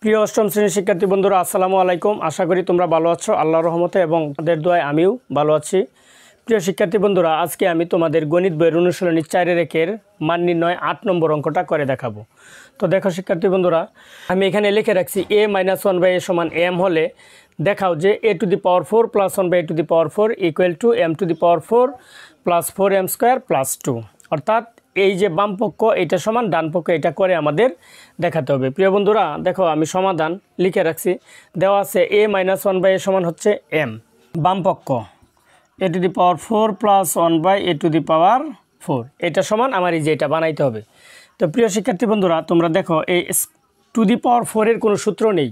প্রিয় অষ্টম শ্রেণীর শিক্ষার্থী বন্ধুরা আসসালামু আলাইকুম। আশা করি তোমরা ভালো আছো আল্লাহর রহমতে এবং তাদের দোয়ায় আমিও ভালো আছি। প্রিয় শিক্ষার্থী বন্ধুরা, আজকে আমি তোমাদের গণিত বইয়ের অনুশীলনী 4 একের মান নির্ণয় 8 নম্বর অঙ্কটা করে দেখাবো। তো দেখো শিক্ষার্থী বন্ধুরা, আমি এখানে লিখে রাখছি a - 1/a সমান m হলে দেখাও যে a to the power 4 plus 1/a to the power 4 equal to m to the power 4 plus 4m square plus 2। অর্থাৎ এই যে বাম পক্ষ এটা সমান ডান পক্ষ এটা করে আমাদের দেখাতে হবে। প্রিয় বন্ধুরা দেখো, আমি সমাধান লিখে রাখছি, দেওয়া আছে a - 1/a সমান হচ্ছে m, বাম পক্ষ a to the power 4 plus 1/a to the power 4 এটা সমান আমার এই যে এটা বানাইতে হবে। তো প্রিয় শিক্ষার্থী বন্ধুরা তোমরা দেখো, এই টু দি পাওয়ার 4-এর কোনো সূত্র নেই,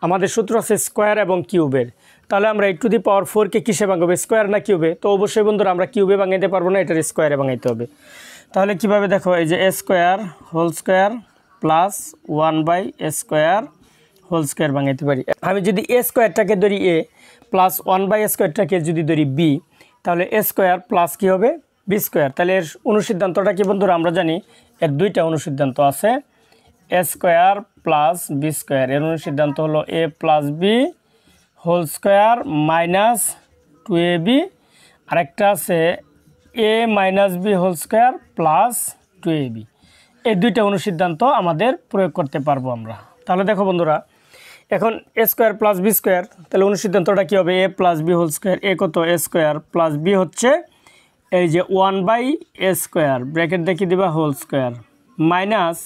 আমাদের সূত্র আছে স্কোয়ার এবং কিউবের। তাহলে আমরা এই টু দি পাওয়ার 4-কে কিসে ভাঙাবো, স্কোয়ার না কিউবে? তো অবশ্যই বন্ধুরা আমরা কিউবে ভাঙাইতে পারবো না, এটার স্কোয়ারে ভাঙাইতে হবে। তাহলে কিভাবে দেখো, এই যে a square whole square plus 1/a square whole square ভাঙাইতে পারি। আমি যদি a স্কোয়ারটাকে ধরি a প্লাস 1/a স্কোয়ারটাকে যদি ধরি b, তাহলে a স্কোয়ার প্লাস কী হবে b স্কোয়ার। তাহলে এর অনুসিদ্ধান্তটা কি বন্ধুরা? আমরা জানি এর দুইটা অনুসিদ্ধান্ত আছে, a square plus b square. এর অনুসিদ্ধান্ত হলো a plus b whole square minus 2ab, আরেকটা আছে a minus b whole square plus 2ab। এই দুইটা অনুসিদ্ধান্ত আমাদের প্রয়োগ করতে পারবো আমরা। তাহলে দেখো বন্ধুরা, এখন a square plus b square, তাহলে অনুসিদ্ধান্তটা কী হবে? a plus b whole square, a কত? a স্কোয়ার প্লাস b হচ্ছে এই যে 1/a স্কোয়ার, ব্র্যাকেট দেখিয়ে দিবা হোল স্কোয়ার মাইনাস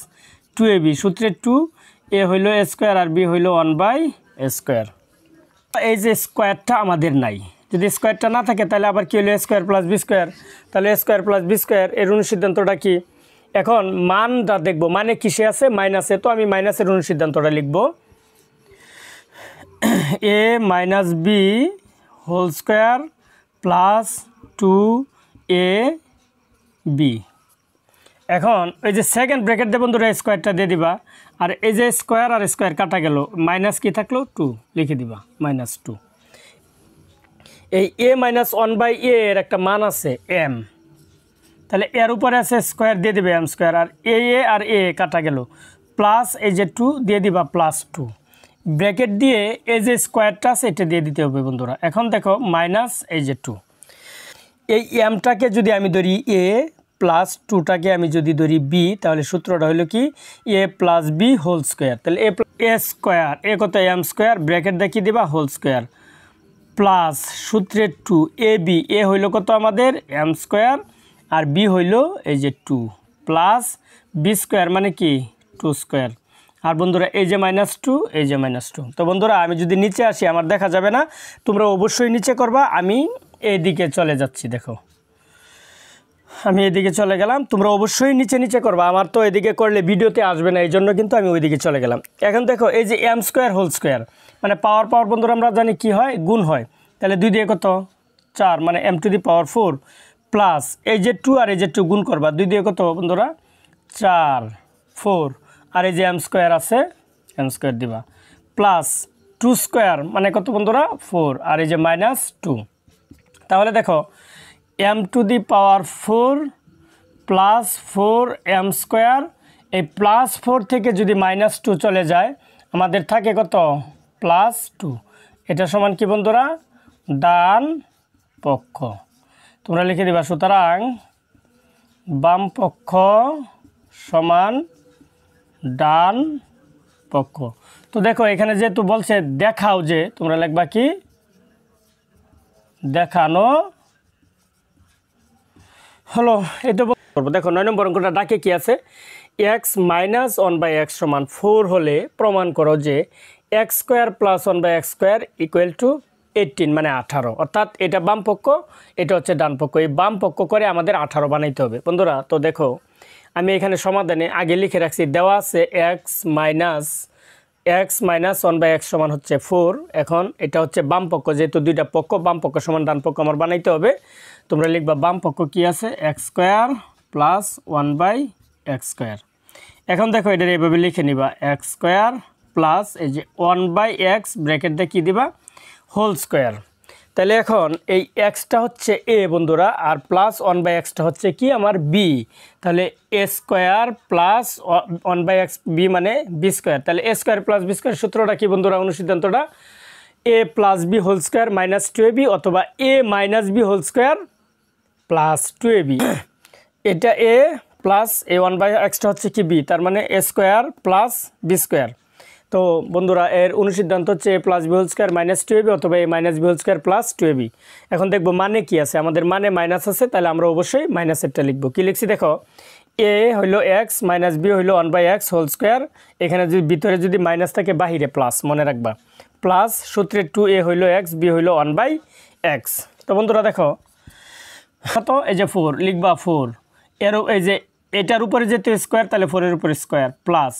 2ab, সূত্রে 2, a হইল a স্কোয়ার আর b হইল 1/a স্কোয়ার। এই যে স্কোয়ারটা আমাদের নাই, যদি স্কোয়ারটা না থাকে তাহলে আবার কী হলো? a square plus b square. তাহলে a square plus b square এর অনুসিদ্ধান্তটা কি? এখন মানটা দেখবো, মানে কিসে আছে? মাইনাসে। তো আমি মাইনাসের অনুসিদ্ধান্তটা লিখব, a minus b whole square plus 2ab। এখন এই যে সেকেন্ড ব্র্যাকেট দিয়ে বন্ধুরা স্কোয়ারটা দিয়ে দিবা, আর এই যে স্কোয়ার আর স্কোয়ার কাটা গেল, মাইনাস কি থাকলো? 2 লিখে দিবা, মাইনাস 2। এই a মাইনাস 1/a এর একটা মান আছে m, তাহলে এর উপরে আছে স্কোয়ার দিয়ে দিবে m স্কোয়ার, আর a আর a কাটা গেল, প্লাস এই যে 2 দিয়ে দিবা প্লাস 2, ব্র্যাকেট দিয়ে এই যে স্কোয়ারটা আছে এটা দিয়ে দিতে হবে বন্ধুরা। এখন দেখো মাইনাস এই যে 2, এই এমটাকে যদি আমি ধরি a প্লাস 2টাকে আমি যদি ধরি b, তাহলে সূত্রটা হলো কি? a plus b whole square. তাহলে a স্কোয়ার, a কত? m স্কোয়ার, ব্র্যাকেট দেখিয়ে দিবা হোল স্কোয়ার প্লাস সূত্রে 2ab, a হইল কত আমাদের? m স্কোয়ার, আর b হইল এই যে 2 প্লাস b স্কোয়ার মানে কি? 2 স্কোয়ার। আর বন্ধুরা এই যে মাইনাস 2, এই যে মাইনাস 2। তো বন্ধুরা আমি যদি নিচে আসি আমার দেখা যাবে না, তোমরা অবশ্যই নিচে করবা। আমি এইদিকে চলে যাচ্ছি, দেখো আমি এদিকে চলে গেলাম, তোমরা অবশ্যই নিচে নিচে করবা। আমার তো এদিকে করলে ভিডিওতে আসবে না, এই জন্য কিন্তু আমি ওইদিকে চলে গেলাম। এখন দেখো এই যে m স্কোয়ার হোল স্কোয়ার, মানে পাওয়ার পাওয়ার বন্ধুরা আমরা জানি কি হয়? গুণ হয়। তাহলে 2 দিয়ে কত? 4, মানে m to the power 4 plus এই যে 2 আর এই যে 2 গুণ করবা, 2 দিয়ে কত বন্ধুরা? 4, 4, আর এই যে m স্কোয়ার আছে m স্কোয়ার দিবা প্লাস 2 স্কোয়ার মানে কত বন্ধুরা? 4, আর এই যে মাইনাস 2। তাহলে দেখো m to the power 4 plus 4m square, এই প্লাস 4 থেকে যদি মাইনাস 2 চলে যায় আমাদের থাকে কত? প্লাস 2। এটা সমান কি বন্ধুরা? ডান পক্ষ। তোমরা লিখে দিবা, সুতরাং বাম পক্ষ সমান ডান পক্ষ। তো দেখো এখানে যেহেতু বলছে দেখাও, যে তোমরা লিখবা কি? দেখানো হলো। এটা করবো। দেখো 9 নম্বর অঙ্কটা ডাকে কি আছে? x মাইনাস 1/x সমান 4 হলে প্রমাণ করো যে x square plus 1/x square equal to 18, মানে 18। অর্থাৎ এটা বাম পক্ষ, এটা হচ্ছে ডান পক্ষ। এই বাম পক্ষ করে আমাদের 18 বানাইতে হবে বন্ধুরা। তো দেখো আমি এখানে সমাধানে আগে লিখে রাখছি, দেওয়া আছে x মাইনাস 1/x সমান হচ্ছে 4। এখন এটা হচ্ছে বাম পক্ষ, যেহেতু দুইটা পক্ষ, বাম পক্ষ সমান ডান পক্ষ আমার বানাইতে হবে। তোমরা লিখবা বাম পক্ষ কি আছে? x square plus 1/x square. এখন দেখো এটা এইভাবে লিখে নিবা, x স্কোয়ার প্লাস এই যে 1/x, ব্র্যাকেট দিয়ে কী দিবা? হোল স্কোয়ার তাহলে এখন এই এক্সটা হচ্ছে এ বন্ধুরা, আর প্লাস 1/xটা হচ্ছে কি আমার বি। তাহলে a square plus 1/x b মানে বি স্কোয়ার। তাহলে a square plus b square সূত্রটা কি বন্ধুরা, অনুসিদ্ধান্তটা a plus b whole square minus 2ab অথবা a minus b whole square plus 2ab। এটা এ প্লাস এ 1/xটা হচ্ছে কি বি, তার মানে a square plus b square. তো বন্ধুরা এর অনুসিদ্ধান্ত হচ্ছে a plus b whole square minus 2ab অথবা a minus b whole square plus 2ab। এখন দেখবো মানে কি আছে, আমাদের মানে মাইনাস আছে, তাহলে আমরা অবশ্যই মাইনাসেরটা লিখবো। কি লিখছি দেখো, এ হইলো এক্স মাইনাস বি হইলো 1/x হোল স্কোয়ার। এখানে যদি ভিতরে যদি মাইনাস থাকে বাহিরে প্লাস, মনে রাখবা প্লাস সূত্রে 2a হইলো এক্স বি হইলো 1/x। তো বন্ধুরা দেখো তো এই যে 4 লিখবা 4, এরও এই যে এটার উপরে যেতে স্কোয়ার, তাহলে 4-এর উপরে স্কোয়ার প্লাস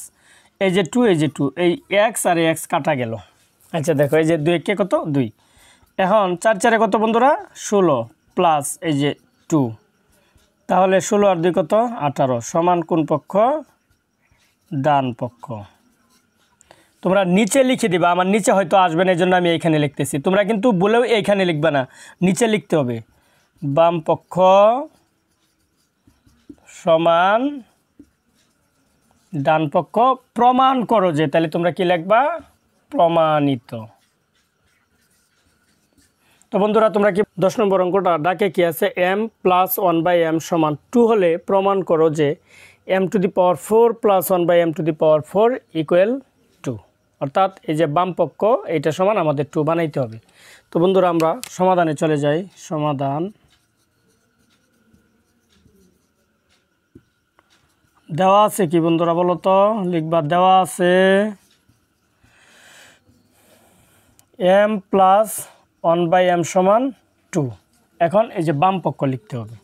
এই যে 2 এই যে 2, এই এক্স আর এক্স কাটা গেল। আচ্ছা দেখো এই যে 2 কে কত 2, এখন 4-4 কত বন্ধুরা 16 প্লাস এই যে 2, তাহলে 16 আর 2 কত 18 সমান কোন পক্ষ, ডান পক্ষ। তোমরা নিচে লিখে দিবা, আমার নিচে হয়তো আসবে না, এই জন্য আমি এইখানে লিখতেছি। তোমরা কিন্তু বলেও এইখানে লিখবা না, নিচে লিখতে হবে বাম পক্ষ সমান ডান পক্ষ প্রমাণ করো যে, তাহলে তোমরা কি লিখবা প্রমাণিত। তো বন্ধুরা তোমরা কি 10 নম্বর অঙ্কটা ডাকে কি আছে, m প্লাস 1/m সমান 2 হলে প্রমাণ করো যে m to the power 4 plus 1/m to the power 4 equal 2। অর্থাৎ এই যে বাম পক্ষ এইটা সমান আমাদের 2 বানাইতে হবে। তো বন্ধুরা আমরা সমাধানে চলে যাই। সমাধান দেওয়া আছে কি বন্ধুরা বলো তো, লিখবা দেওয়া আছে m প্লাস 1/m সমান 2। এখন এই যে বাম পক্ষ লিখতে হবে,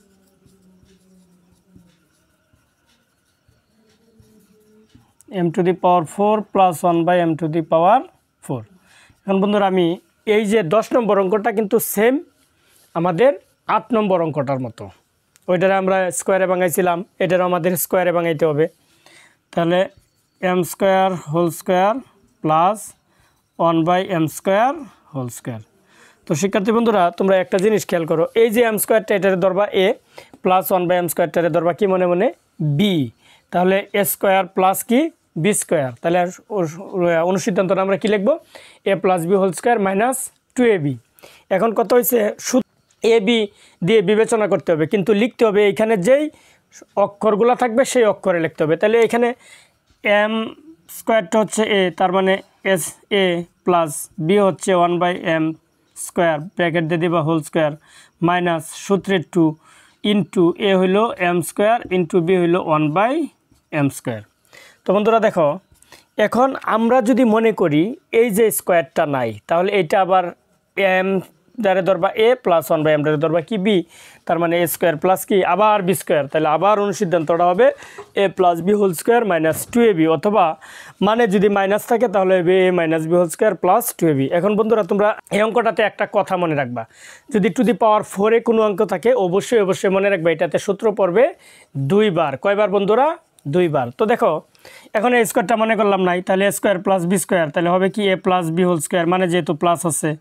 m to the power 4 plus 1/m to the power 4। এখন বন্ধুরা আমি এই যে 10 নম্বর অঙ্কটা কিন্তু সেম আমাদের 8 নম্বর অঙ্কটার মতো, ওইটারে আমরা স্কোয়ারে ভাঙাইছিলাম, এটারও আমাদের স্কোয়ারে ভাঙাইতে হবে। তাহলে m square whole square plus 1/m square whole square. তো শিক্ষার্থী বন্ধুরা তোমরা একটা জিনিস খেয়াল করো, এই যে m স্কোয়ারটা এটারে ধরবা a প্লাস 1/m স্কোয়ারটারে ধরবা কি মনে মনে b, তাহলে a স্কোয়ার প্লাস কি b স্কোয়ার। তাহলে অনুসিদ্ধান্তটা আমরা কি লিখবো, a plus b whole square minus 2ab। এখন কত হয়েছে, এ বি দিয়ে বিবেচনা করতে হবে, কিন্তু লিখতে হবে এইখানে যেই অক্ষরগুলো থাকবে সেই অক্ষরে লিখতে হবে। তাহলে এখানে m স্কোয়ারটা হচ্ছে a, তার মানে এস এ প্লাস বি হচ্ছে 1/m স্কোয়ার ব্র্যাকেট দিয়ে দিবা হোল স্কোয়ার মাইনাস সূত্রে 2 ইন্টু এ হইল m স্কোয়ার ইন্টু বি হইল 1/m স্কোয়ার। তো বন্ধুরা দেখো এখন আমরা যদি মনে করি এই যে স্কোয়ারটা নাই, তাহলে এইটা আবার m যারে ধরবা a প্লাস 1/m যারে ধরবা কি b, তার মানে a স্কোয়ার প্লাস কি আবার b স্কোয়ার। তাহলে আবার অনুসিদ্ধান্তটা হবে a plus b whole square minus 2ab, অথবা মানে যদি মাইনাস থাকে তাহলে হবে a minus b whole square plus 2ab। এখন বন্ধুরা তোমরা এই অঙ্কটাতে একটা কথা মনে রাখবা, যদি টু দি পাওয়ার 4-এ কোনো অঙ্ক থাকে অবশ্যই মনে রাখবা এটাতে সূত্র পড়বে 2 বার। কয়বার বন্ধুরা, 2 বার। তো দেখো এখন এই স্কোয়ারটা মনে করলাম নাই, তাহলে a square plus b square, তাহলে হবে কি a plus b whole square, মানে যেহেতু প্লাস আছে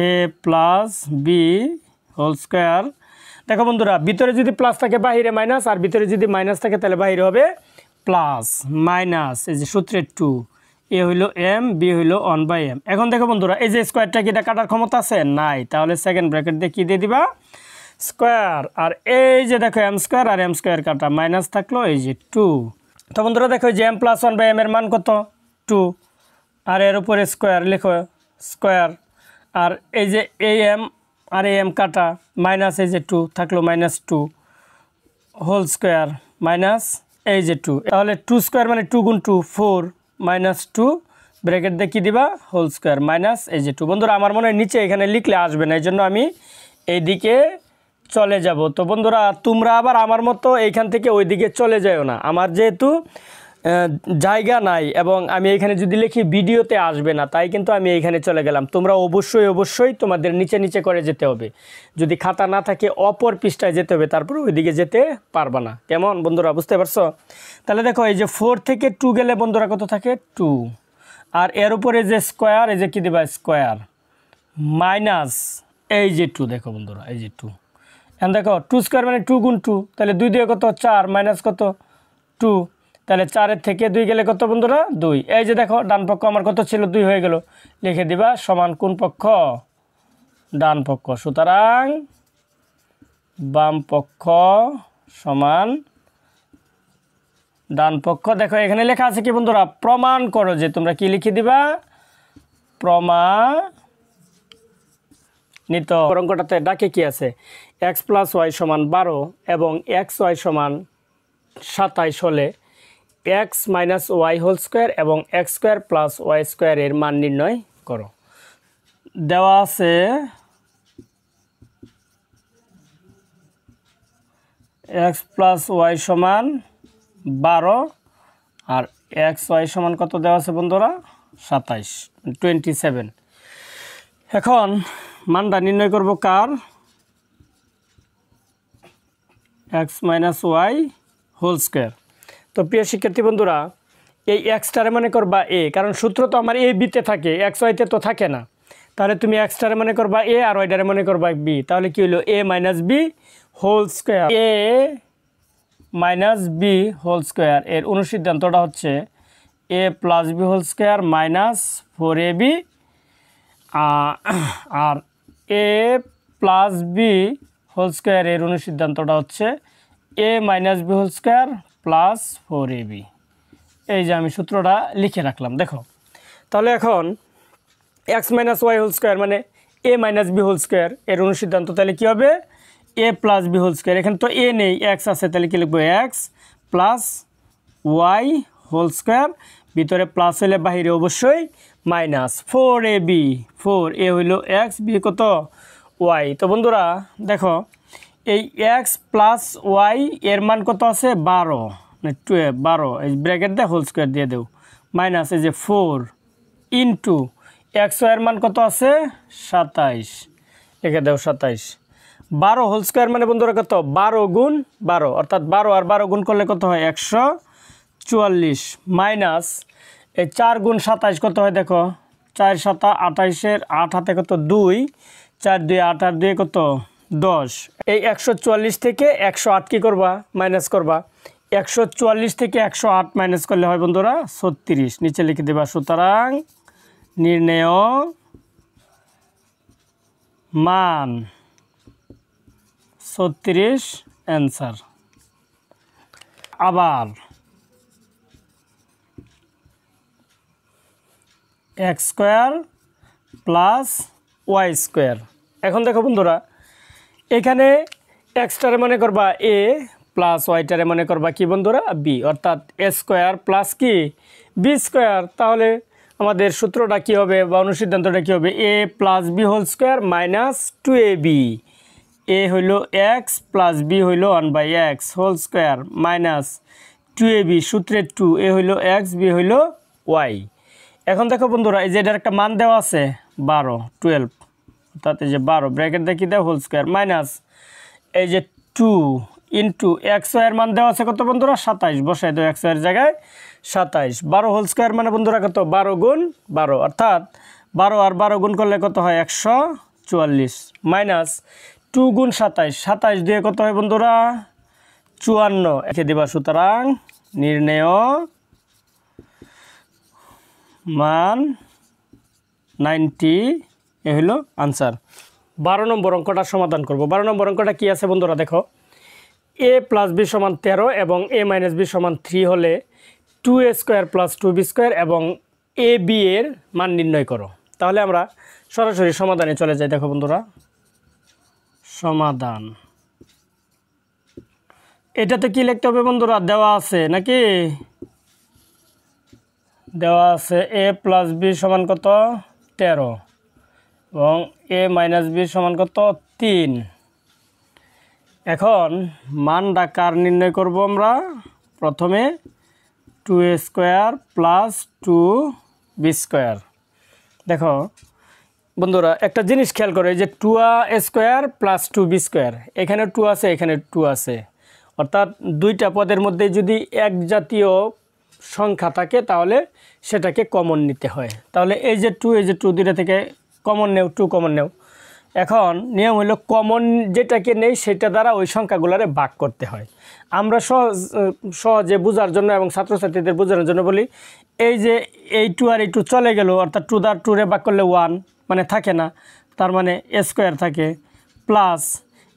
a plus b whole square. দেখো বন্ধুরা ভিতরে যদি প্লাস থাকে বাহিরে মাইনাস, আর ভিতরে যদি মাইনাস থাকে তাহলে বাহিরে হবে প্লাস মাইনাস এই যে সূত্রের 2, এ হইল m বি হইল 1/m। এখন দেখো বন্ধুরা এই যে স্কোয়ারটা কি এটা কাটার ক্ষমতা আছে নাই, তাহলে সেকেন্ড ব্র্যাকেট দিয়ে কী দিয়ে দিবা স্কোয়ার, আর এই যে দেখো m স্কোয়ার আর m স্কোয়ার কাটা মাইনাস থাকলো এই যে 2। তো বন্ধুরা দেখো যে m প্লাস 1/m এর মান কত 2, আর এর উপরে স্কোয়ার লেখো স্কোয়ার, আর এই যে am আর am কাটা মাইনাস এই যে 2 থাকলো মাইনাস 2 হোল স্কোয়ার মাইনাস এই যে 2, তাহলে 2 স্কোয়ার মানে 2 গুণ 2 4 মাইনাস 2 ব্র্যাকেট দিয়ে কী দিবা হোল স্কোয়ার মাইনাস এই যে 2। বন্ধুরা আমার মনে হয় নিচে এখানে লিখলে আসবে না, এই জন্য আমি এইদিকে চলে যাব। তো বন্ধুরা তোমরা আবার আমার মতো এইখান থেকে ওই দিকে চলে যাও না, আমার যেহেতু জায়গা নাই এবং আমি এখানে যদি লিখি ভিডিওতে আসবে না, তাই কিন্তু আমি এইখানে চলে গেলাম। তোমরা অবশ্যই তোমাদের নিচে করে যেতে হবে, যদি খাতা না থাকে অপর পৃষ্ঠায় যেতে হবে, তারপর ওইদিকে যেতে পারবা না। কেমন বন্ধুরা বুঝতে পারছো? তাহলে দেখো এই যে 4 থেকে 2 গেলে বন্ধুরা কত থাকে 2, আর এর উপরে যে স্কোয়ার এই যে কী দিবা স্কোয়ার মাইনাস এই যে 2 দেখো বন্ধুরা, এই যে 2। এখন দেখো 2 স্কোয়ার মানে 2 গুণ 2, তাহলে 2 দিয়ে কত 4 মাইনাস কত 2, তাহলে 4-এর থেকে 2 গেলে কত বন্ধুরা 2। এই যে দেখো ডান পক্ষ আমার কত ছিল 2 হয়ে গেল, লিখে দিবা সমান কোন পক্ষ, ডান পক্ষ। সুতরাং বাম পক্ষ সমান ডান পক্ষ। দেখো এখানে লেখা আছে কি বন্ধুরা, প্রমাণ করো যে, তোমরা কি লিখে দিবা প্রমাণিত। অঙ্কটাতে ডাকে কি আছে, x + y = 12 এবং xy = 27 হলে x - y² এবং x² + y² এর মান নির্ণয় করো। দেওয়া আছে x + y = 12 আর xy সমান কত দেওয়া আছে বন্ধুরা 27, 27। এখন মানটা নির্ণয় করব কার, x - y²। তো প্রিয় শিক্ষার্থী বন্ধুরা, এই এক্সটারে মনে করবা a, কারণ সূত্র তো আমার a b-তে থাকে, x y-তে তো থাকে না। তাহলে তুমি এক্সটারে মনে করবা a আর ওইটারে মনে করবা b, তাহলে কি হলো a - b²। a - b² এর অনুসিদ্ধান্তটা হচ্ছে a + b² - 4ab, R a + b² এর অনুসিদ্ধান্তটা হচ্ছে a - b² + 4ab। এই যে আমি সূত্রটা লিখে রাখলাম দেখো। তাহলে এখন x - y² মানে a - b² এর অনুসিদ্ধান্ত, তাহলে কি হবে a + b²। এখানে তো a নেই, x আছে, তাহলে কি লিখবো x + y², ভিতরে প্লাস হলে বাহিরে অবশ্যই মাইনাস 4ab। 4a হইল x, b কত y। তো বন্ধুরা দেখো এই x + y এর মান কত আছে 12, মানে 12, এই ব্র্যাকেট দিয়ে হোল স্কোয়ার দিয়ে দেও, মাইনাস এই যে 4 ইন্টু x এর মান কত আছে 27, লিখে দেও 27। 12 হোল স্কোয়ার মানে বন্ধুরা কত 12 গুণ 12, অর্থাৎ 12 আর 12 গুণ করলে কত হয় 144, মাইনাস এই 4 গুণ 27 কত হয় দেখো 4 × 7 = 28, 8 হাতে কত 2, 4 2 8 আর 2 কত 10। এই 144 থেকে 108 কি করবা মাইনাস করবা, 144 থেকে 108 মাইনাস করলে হয় বন্ধুরা 36, নিচে লিখে দেবা। সুতরাং নির্ণেয় মান 36 অ্যান্সার। আবার x² + y²। এখন দেখো বন্ধুরা এখানে এক্সটারে মনে করবা a প্লাস ওয়াইটারে মনে করবা কি বন্ধুরা b, অর্থাৎ a² প্লাস কি b²। তাহলে আমাদের সূত্রটা কি হবে বা অনুসিদ্ধান্তটা কি হবে, a + b² - 2ab। a হইল x প্লাস b হইল 1/x² মাইনাস 2ab, সূত্রের 2, a হইল x, b হইল y। এখন দেখো বন্ধুরা এই যে এটার একটা মান দেওয়া আছে 12, অর্থাৎ এই যে 12 ব্র্যাকেট দেখি দাও হোল স্কোয়ার, মাইনাস এই যে 2 ইন্টু x এর মান দেওয়া আছে কত বন্ধুরা 27, বসাই দাও x এর জায়গায় 27। 12 হোল স্কোয়ার মানে বন্ধুরা কত 12 গুণ 12, অর্থাৎ 12 আর 12 গুণ করলে কত হয় 144, মাইনাস 2 গুণ 27, 27 দিয়ে কত হয় বন্ধুরা 54, একে দিবা। সুতরাং নির্ণেয় মান 90, এ হলো আনসার। 12 নম্বর অঙ্কটা সমাধান করব। 12 নম্বর অঙ্কটা কি আছে বন্ধুরা দেখো, a + b = 13 এবং a - b = 3 হলে 2a² + 2b² এবং ab এর মান নির্ণয় করো। তাহলে আমরা সরাসরি সমাধানে চলে যাই। দেখো বন্ধুরা সমাধান, এটাতে কি লিখতে হবে বন্ধুরা, দেওয়া আছে নাকি, দেওয়া আছে a + b = কত 13 এবং a - b = কত 3। এখন মানটা কার নির্ণয় করব আমরা, প্রথমে 2a² + 2b²। দেখো বন্ধুরা একটা জিনিস খেয়াল করো, এই যে 2a² + 2b², এখানে 2 আছে, এখানে 2 আছে, অর্থাৎ দুইটা পদের মধ্যে যদি এক জাতীয় সংখ্যা থাকে তাহলে সেটাকে কমন নিতে হয়। তাহলে এই যে 2, এই যে 2, দুইটা থেকে কমন নেও, 2 কমন নেও, এখন নিয়ম হলো কমন যেটাকে নেই সেটা দ্বারা ওই সংখ্যাগুলোরে ভাগ করতে হয়। আমরা সহজে বোঝার জন্য এবং ছাত্রছাত্রীদের বোঝানোর জন্য বলি, এই যে এই 2 আর এই 2 চলে গেল, অর্থাৎ 2 দ্বারা 2 রে ভাগ করলে 1 মানে থাকে না, তার মানে a স্কোয়ার থাকে, প্লাস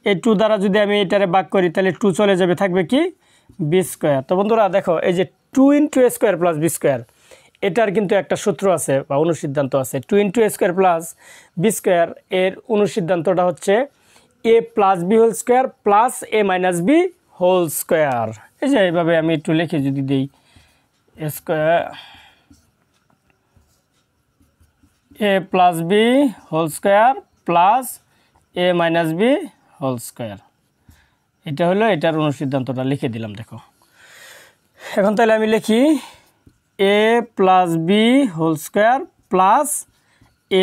এই 2 দ্বারা যদি আমি এটারে ভাগ করি তাহলে 2 চলে যাবে, থাকবে কি b স্কোয়ার। তো বন্ধুরা দেখো, এই যে 2 × a square plus b square, এটার কিন্তু একটা সূত্র আছে বা অনুসিদ্ধান্ত আছে। 2 × a square plus b square এর অনুসিদ্ধান্তটা হচ্ছে a plus b whole square plus a minus b whole square. এই যে এইভাবে আমি একটু লিখে যদি দিই, a square a plus b whole square plus a minus b whole square, এটা হলো এটার অনুসিদ্ধান্তটা লিখে দিলাম। দেখো এখন তাহলে আমি লিখি a plus b whole square plus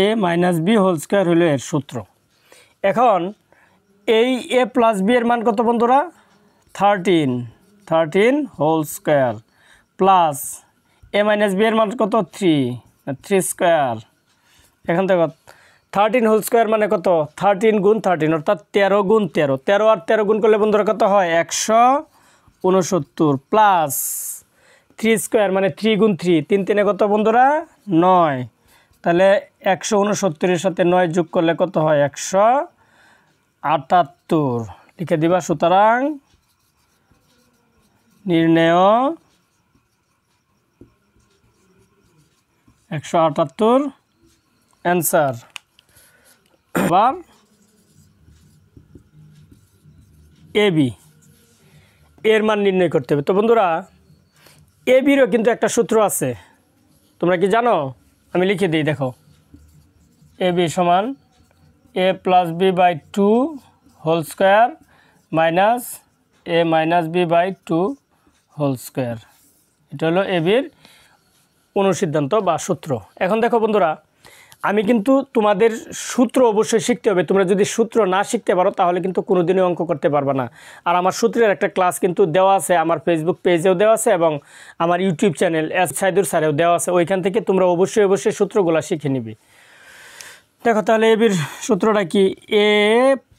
a minus b whole square হলো এর সূত্র। এখন এই a প্লাস b এর মান কত বন্ধুরা? 13 whole square plus a minus b এর মান কত? 3 স্কোয়ার। এখন দেখো 13 হোল স্কোয়ার মানে কত? 13 গুণ 13 অর্থাৎ 13 গুণ 13, 13 আর 13 গুণ করলে বন্ধুরা কত হয়? 169 প্লাস 3 স্কোয়ার মানে 3 গুণ 3, 3 3 কত বন্ধুরা? 9। তাহলে 169 এর সাথে 9 যোগ করলে কত হয়? 178 লিখে দিবা। সুতরাং নির্ণেয় 178 অ্যান্সার। আবার AB এর মান নির্ণয় করতে হবে। তো বন্ধুরা ABরও কিন্তু একটা সূত্র আছে, তোমরা কি জানো? আমি লিখে দিই, দেখো AB সমান a প্লাস b বাই 2 whole square minus a minus b বাই 2 হোল স্কোয়ার। এটা হলো ABর অনুসিদ্ধান্ত বা সূত্র। এখন দেখো বন্ধুরা, আমি কিন্তু তোমাদের সূত্র অবশ্যই শিখতে হবে। তোমরা যদি সূত্র না শিখতে পারো তাহলে কিন্তু কোনোদিনই অঙ্ক করতে পারবে না। আর আমার সূত্রের একটা ক্লাস কিন্তু দেওয়া আছে, আমার ফেসবুক পেজেও দেওয়া আছে এবং আমার ইউটিউব চ্যানেল এস সাইদুর স্যারেও দেওয়া আছে। ওইখান থেকে তোমরা অবশ্যই সূত্রগুলো শিখে নিবে। দেখো তাহলে এবির সূত্রটা কি? a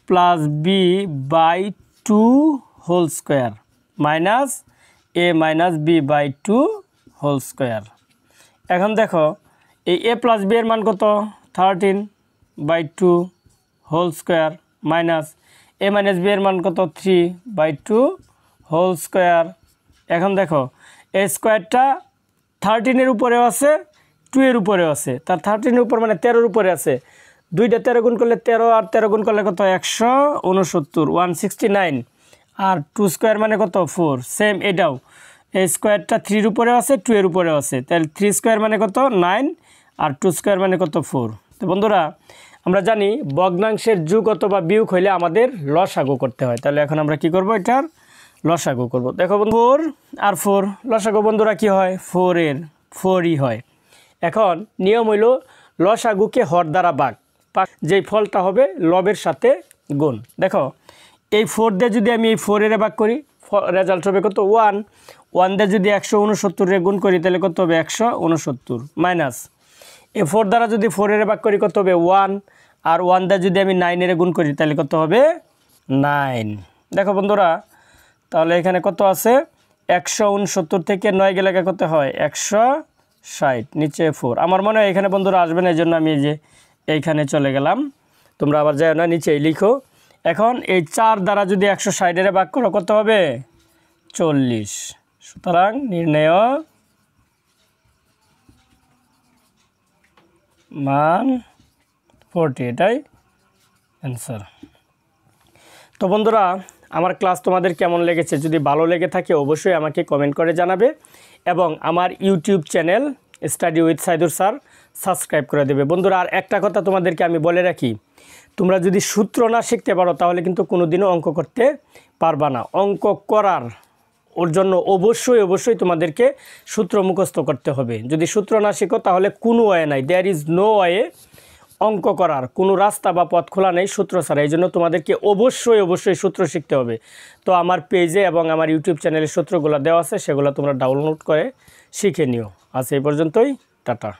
plus b by 2 whole square minus a minus b বাই 2 হোল স্কোয়ার। এখন দেখো এই a প্লাস b এর মান কত? 13/2 whole square minus a minus b এর মান কত? 3/2 হোল স্কোয়ার। এখন দেখো এই স্কোয়ারটা 13 এর উপরেও আছে, 2 এর উপরেও আছে, তার 13 এর উপর মানে 13 এর উপরে আছে। 2টা 13 গুণ করলে 13 আর 13 গুণ করলে কত? 169 আর 2 স্কোয়ার মানে কত? 4। সেম এটাও এই স্কোয়ারটা 3 এর উপরেও আছে, 2 এর উপরেও আছে, তাহলে 3 স্কোয়ার মানে কত? 9 আর 2 স্কোয়ার মানে কত? 4। তো বন্ধুরা আমরা জানি ভগ্নাংশের যোগ অথবা বিয়োগ হইলে আমাদের লসাগু করতে হয়। তাহলে এখন আমরা কি করব? এটার লসাগু করব। দেখো বন্ধু 4 আর 4 লসাগু বন্ধুরা কি হয়? 4 এর 4ই হয়। এখন নিয়ম হইল লসাগুকে হর দ্বারা ভাগ, যেই ফলটা হবে লবের সাথে গুণ। দেখো এই 4 দিয়ে যদি আমি এই 4 এর ভাগ করি, রেজাল্ট হবে কত? 1। 1 দিয়ে যদি 169 রে গুণ করি তাহলে কত হবে? 169 মাইনাস এই 4 দ্বারা যদি 4 এর ভাগ করি কত হবে? 1। আর 1 দিয়ে যদি আমি 9 এর গুণ করি তাহলে কত হবে? 9। দেখো বন্ধুরা তাহলে এখানে কত আছে? 169 থেকে 9 গেলে কত হয়? 160, নিচে 4। আমার মনে হয় এখানে বন্ধুরা আসবে না, এই জন্য আমি এই যে এইখানে চলে গেলাম। তোমরা আবার যাও না, নিচেই লিখো। এখন এই 4 দ্বারা যদি 160 এর ভাগ করো কত হবে? 40। সুতরাং নির্ণেয় মান 40, এটাই অ্যান্সার। তো বন্ধুরা আমার ক্লাস তোমাদের কেমন লেগেছে? যদি ভালো লেগে থাকে অবশ্যই আমাকে কমেন্ট করে জানাবে এবং আমার YouTube channel study with Saidur sir subscribe করে দেবে। বন্ধুরা আর একটা কথা তোমাদেরকে আমি বলে রাখি, তোমরা যদি সূত্র না শিখতে পারো তাহলে কিন্তু কোনোদিনও অঙ্ক করতে পারবা না। অঙ্ক করার ওর জন্য অবশ্যই তোমাদেরকে সূত্র মুখস্থ করতে হবে। যদি সূত্র না শিখো তাহলে কোনো ওয়ে নাই, দেয়ার ইজ নো ওয়ে। অঙ্ক করার কোনো রাস্তা বা পথ খোলা নেই সূত্র ছাড়া। এই জন্য তোমাদেরকে অবশ্যই সূত্র শিখতে হবে। তো আমার পেজে এবং আমার ইউটিউব চ্যানেলে সূত্রগুলো দেওয়া আছে, সেগুলো তোমরা ডাউনলোড করে শিখে নিও। আজ এই পর্যন্তই, টাটা।